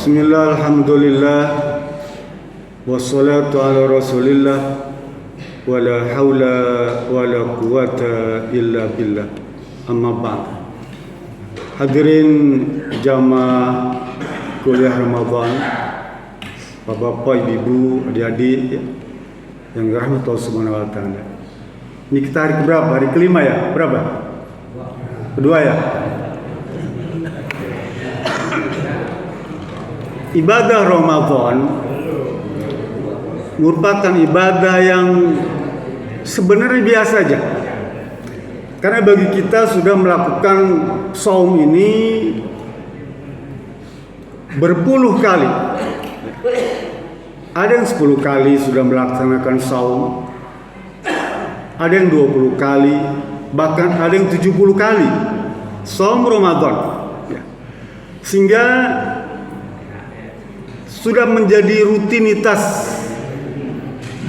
Bismillah, alhamdulillah, wassalatu ala rasulillah, wala hawla wala quwata illa billah, amma ba'd. Hadirin jamaah kuliah Ramadan, bapak-bapak, ibu-ibu, adik-adik yang dirahmati Allah Subhanahu wa taala. Ini kita hari keberapa? Hari kelima ya? Berapa? Kedua ya? Ibadah Ramadan merupakan ibadah yang sebenarnya biasa saja. Karena bagi kita sudah melakukan saum ini berpuluh kali. Ada yang 10 kali sudah melaksanakan saum, ada yang 20 kali, bahkan ada yang 70 kali saum Ramadan. Sehingga sudah menjadi rutinitas,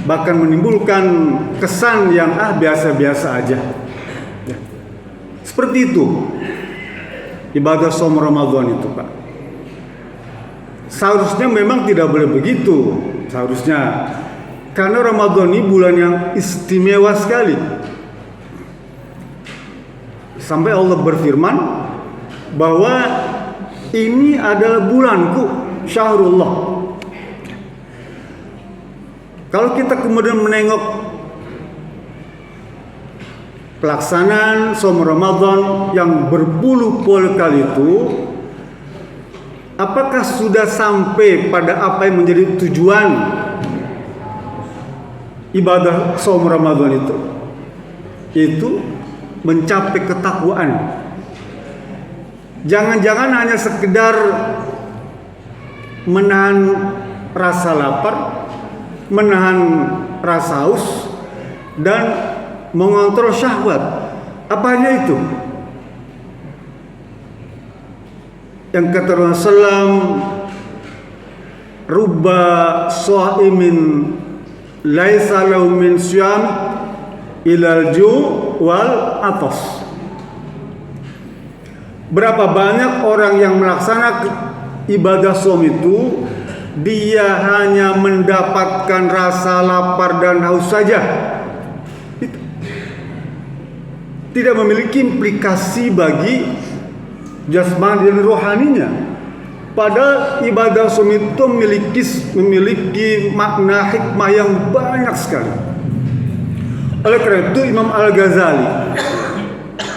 bahkan menimbulkan kesan yang biasa-biasa aja. Seperti itu ibadah saum Ramadan itu, Pak. Seharusnya memang tidak boleh begitu, seharusnya, karena Ramadan ini bulan yang istimewa sekali. Sampai Allah berfirman bahwa ini adalah bulanku, syahrullah. Kalau kita kemudian menengok pelaksanaan saum Ramadan yang berpuluh-puluh kali itu, apakah sudah sampai pada apa yang menjadi tujuan ibadah saum Ramadan itu? Yaitu mencapai ketakwaan. Jangan-jangan hanya sekedar menahan rasa lapar, menahan rasa haus, dan mengontrol syahwat. Apanya itu? Yang kata Rasulullah, rubba sha'imin laisa lahu min syam ilal ju' wal atas. Berapa banyak orang yang melaksanakan ibadah saum itu, dia hanya mendapatkan rasa lapar dan haus saja. Tidak memiliki implikasi bagi jasmani dan rohaninya. Padahal ibadah saum itu memiliki makna hikmah yang banyak sekali. Oleh karena itu Imam Al-Ghazali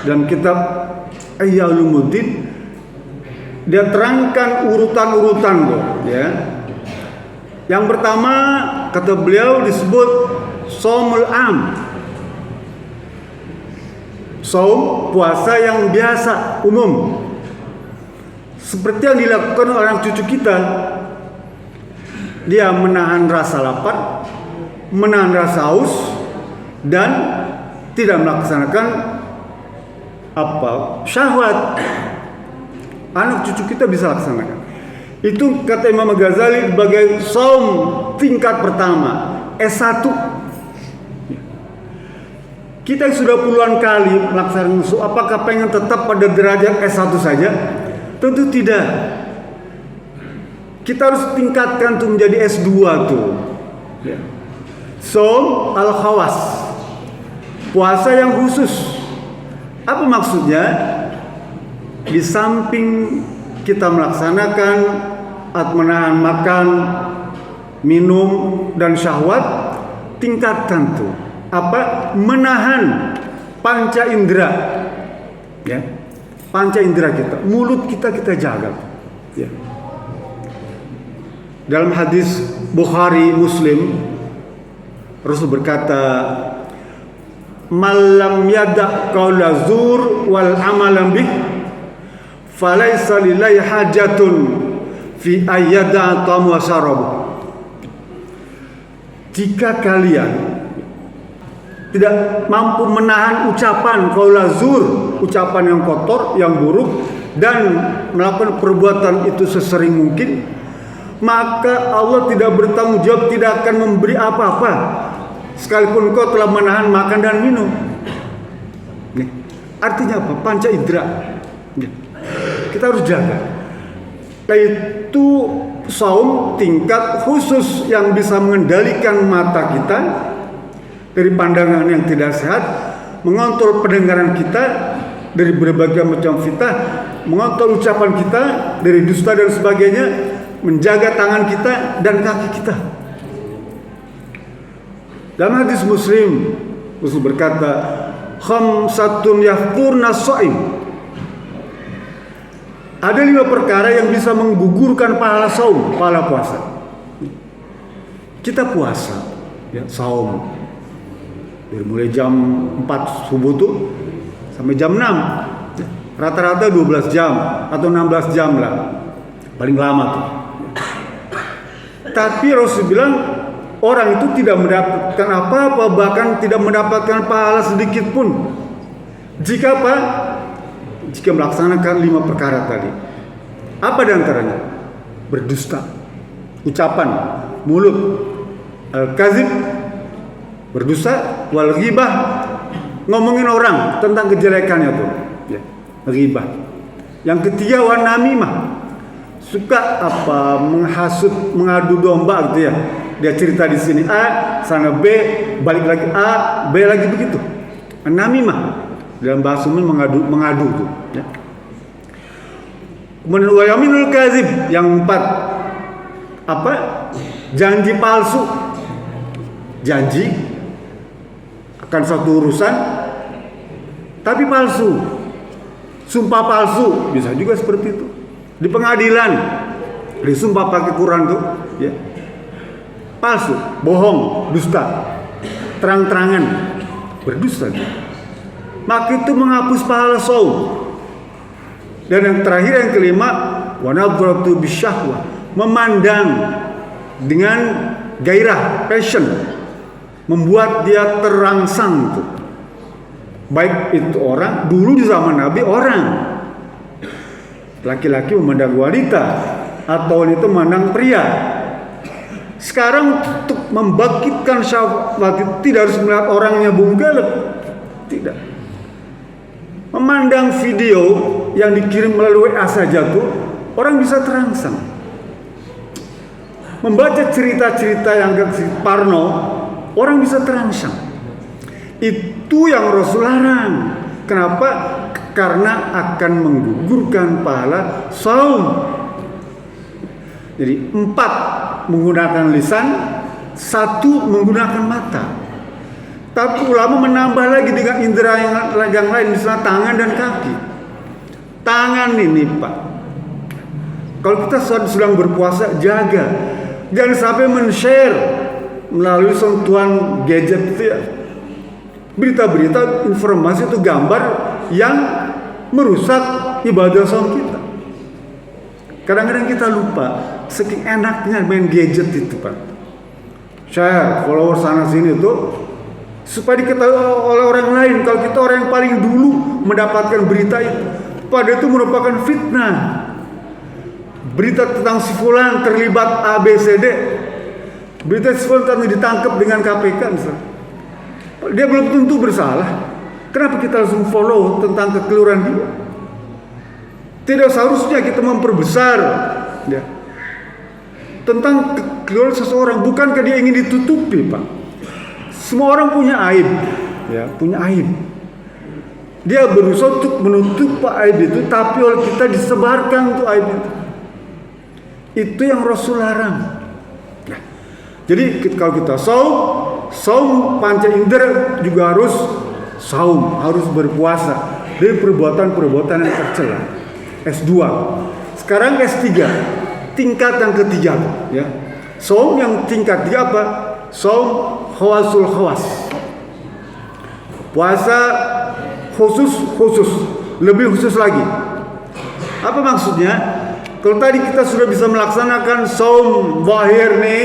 dalam kitab Ihya Ulumuddin, dia terangkan urutan-urutan ya. Yang pertama kata beliau disebut shaumul am, saum puasa yang biasa umum, seperti yang dilakukan orang cucu kita. Dia menahan rasa lapar, menahan rasa haus, dan tidak melaksanakan syahwat. Anak cucu kita bisa laksanakan. Itu kata Imam Ghazali sebagai saum tingkat pertama, S1. Kita sudah puluhan kali melaksanakan saum, apakah pengen tetap pada derajat S1 saja? Tentu tidak. Kita harus tingkatkan untuk menjadi S2 tuh. Saum al-khawas, puasa yang khusus. Apa maksudnya? Di samping kita melaksanakan menahan makan, minum, dan syahwat, tingkatkan tuh menahan panca indera, ya, panca indera kita, mulut kita jaga, ya. Dalam hadis Bukhari Muslim, Rasul berkata, "Malam yada' qaula zur wal amalan bih, falaisa lillahi hajatun fi ayyada ta'am wa syarab." Jika kalian tidak mampu menahan ucapan qaula zur, ucapan yang kotor, yang buruk, dan melakukan perbuatan itu sesering mungkin, maka Allah tidak bertanggung jawab, tidak akan memberi apa-apa sekalipun kau telah menahan makan dan minum. Nih, artinya apa? Panca indera. Kita harus jaga. itu saum tingkat khusus yang bisa mengendalikan mata kita dari pandangan yang tidak sehat, mengontrol pendengaran kita dari berbagai macam fitnah, mengontrol ucapan kita dari dusta dan sebagainya, menjaga tangan kita dan kaki kita. Dalam hadis Muslim, Rasul berkata, khamsatun yafturna shaim. Ada 5 perkara yang bisa menggugurkan pahala saum, pahala puasa. Kita puasa, ya, saum. Dari mulai jam 4 subuh tuh sampai jam 6. Rata-rata 12 jam atau 16 jam lah. Paling lama tuh. Tapi Rasul bilang orang itu tidak mendapatkan apa-apa, bahkan tidak mendapatkan pahala sedikit pun. Jika apa? Jika melaksanakan 5 perkara tadi. Apa di antaranya? Berdusta, ucapan, mulut, al-kazib, berdusta, wal ghibah, ngomongin orang tentang kejelekannya tuh, ya, ghibah. Yang ketiga, wan namimah, suka apa menghasut, mengadu domba gitu ya. Dia cerita di sini A, sana B, balik lagi A, B lagi begitu. Namimah dalam bahasa umum mengadu tuh, ya. Kemudian wa yaminul kazib, yang 4 apa? Janji palsu. Janji akan satu urusan tapi palsu. Sumpah palsu bisa juga seperti itu. Di pengadilan disumpah pakai Quran tuh, ya. Palsu, bohong, dusta, terang-terangan berdusta. Maka itu menghapus pahala saum. Dan yang terakhir, yang kelima, wa nadratu bisyahwah, memandang dengan gairah, passion, membuat dia terangsang tuh. Baik itu orang, dulu di zaman Nabi orang, laki-laki memandang wanita atau wanita memandang pria. Sekarang untuk membangkitkan syahwat tidak harus melihat orangnya bunggalep, tidak. Memandang video yang dikirim melalui WA saja tuh orang bisa terangsang. Membaca cerita-cerita yang parno, orang bisa terangsang. Itu yang Rasul larang. Kenapa? Karena akan menggugurkan pahala saum. Jadi 4 menggunakan lisan, 1 menggunakan mata. Tapi ulama menambah lagi dengan indera yang lain, misalnya tangan dan kaki. Tangan ini Pak, kalau kita sedang berpuasa, jaga. Jangan sampai men-share melalui sentuhan gadget itu ya. Berita-berita, informasi itu gambar yang merusak ibadah saum kita. Kadang-kadang kita lupa, saking enaknya main gadget itu Pak. Share, follower sana sini tuh, supaya diketahui oleh orang lain. Kalau kita orang yang paling dulu mendapatkan berita itu, padahal itu merupakan fitnah. Berita tentang si fulan terlibat ABCD, berita si fulan ditangkap dengan KPK misalnya, dia belum tentu bersalah. Kenapa kita langsung follow tentang kekeliruan dia? Tidak seharusnya kita memperbesar ya, tentang kekeliruan seseorang. Bukankah dia ingin ditutupi Pak? Semua orang punya aib, ya, punya aib. Dia berusaha untuk menutup aib itu, tapi oleh kita disebarkan tuh aib itu. Itu yang Rasul larang. Nah, jadi kalau kita saum panca indera juga harus saum, harus berpuasa dari perbuatan-perbuatan yang tercela. S2. Sekarang S3, tingkat yang ketiga, ya. Saum yang tingkat 3 apa? Saum khawasul khawas. Puasa khusus, lebih khusus lagi. Apa maksudnya? Kalau tadi kita sudah bisa melaksanakan saum zahir nih,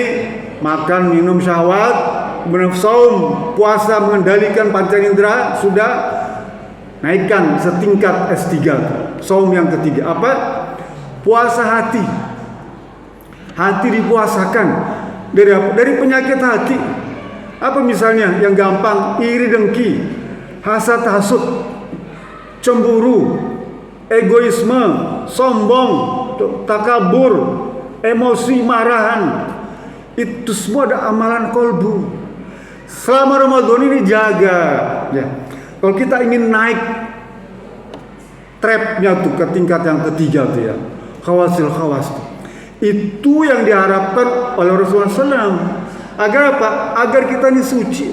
makan minum syahwat, kemudian saum puasa mengendalikan panca indera, sudah naikkan setingkat S3. Saum yang ketiga apa? Puasa hati. Hati dipuasakan dari apa? Dari penyakit hati. Apa misalnya yang gampang? Iri dengki, hasad hasud, cemburu, egoisme, sombong, takabur, emosi, marahan. Itu semua ada amalan kolbu. Selama Ramadan ini jaga. Ya. Kalau kita ingin naik trapnya tuh ke tingkat yang ketiga tuh ya, khawasil khawas tuh. Itu yang diharapkan oleh Rasulullah SAW. Agar apa? Agar kita ini suci.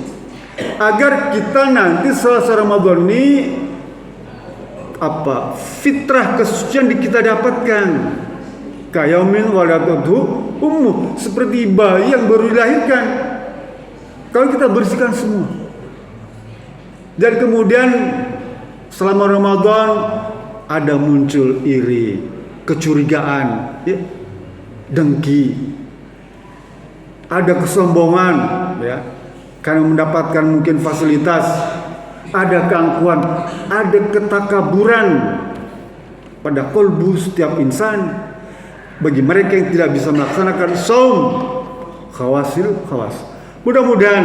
Agar kita nanti selesai Ramadan ini fitrah kesucian kita dapatkan. Kayamin waladatuhu ummu, seperti bayi yang baru dilahirkan. Kalau kita bersihkan semua. Dan kemudian selama Ramadan ada muncul iri, kecurigaan, ya, dengki, ada kesombongan, ya, karena mendapatkan mungkin fasilitas, ada keangkuhan, ada ketakaburan pada kolbu setiap insan. Bagi mereka yang tidak bisa melaksanakan saum, khawasil khawas. Mudah-mudahan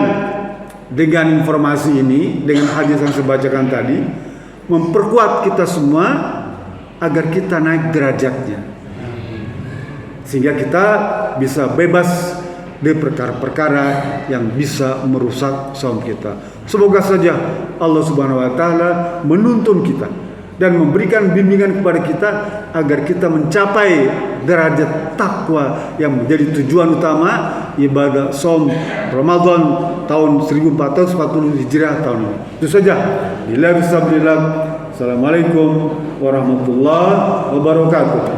dengan informasi ini, dengan hadis yang saya bacakan tadi, memperkuat kita semua agar kita naik derajatnya, sehingga kita bisa bebas dari perkara-perkara yang bisa merusak saum kita. Semoga saja Allah Subhanahu wa taala menuntun kita dan memberikan bimbingan kepada kita agar kita mencapai derajat takwa yang menjadi tujuan utama ibadah saum Ramadan tahun 1440 Hijriah tahun ini. Itu saja. Assalamualaikum warahmatullahi wabarakatuh.